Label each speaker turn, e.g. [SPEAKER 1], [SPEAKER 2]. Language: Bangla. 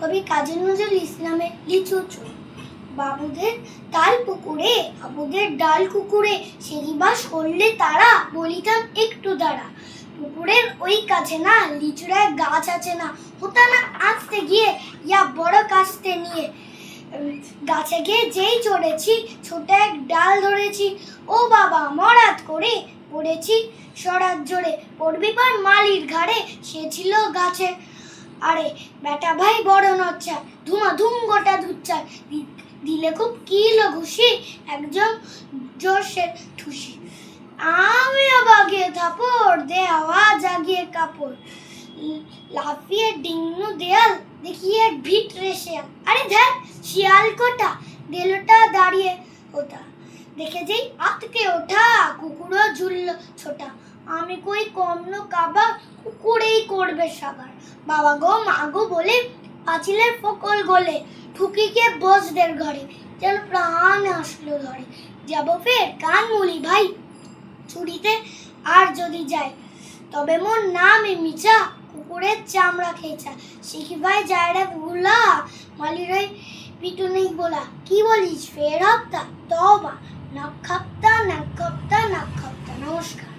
[SPEAKER 1] কবি কাজী নজরুল ইসলামের লিচু চুল। বাবুদের তাল পুকুরে আবুদের ডাল কুকুরে সেদিবাস করলে তারা বলিতাম একটু দাঁড়া। পুকুরের ওই কাছে না লিচুর এক গাছ আছে না, হতা না আসতে গিয়ে ইয়া বড় কাস্তে নিয়ে গাছে গিয়ে যেই চড়েছি ছোট এক ডাল ধরেছি। ও বাবা মরাত করে পড়েছি সরাত জোরে, পড়বি পর মালির ঘাড়ে সে ছিল গাছে। আরে বেটা ভাই বড় নচ্ছা ধুমাধুম গোটা দুচ্ছা, দিলে খুব কিলো ঘুষি একজন জোরসের ঠুসি। আমিও বাগিয়ে থাপড় দে আওয়াজ জাগিয়ে কাপড়, লাফিয়ে ডিঙ্গু দেয়াল দেখিয়ে ভিট রে শিয়াল। আরে ধ্যান শিয়াল কোটা দেলোটা দাঁড়িয়ে ওটা দেখে যেই আতকে ওঠা কুকুরও ঝুলল ছোটা। আমি কই কমন কাবা কুকুরেই করবে সাবার। বাবা গো মা গো বলে পাঁচিলের ফকল গলে ঠুকিকে বসদের ঘরে যেন প্রাণ আসলো ধরে। যাব ফের কান মুলি ভাই ছুরিতে আর যদি যায়, তবে মোর নাম মিছা কুকুরের চামড়া খেয়েছা। শিখি ভাই যায় রে ভুলা মালির ওই পিটুনেই বলা। কি বলিস ফের হপ্তা তবা নাক খাপ্তা নাক খাপ্তা নাক খাপ্তা। নমস্কার।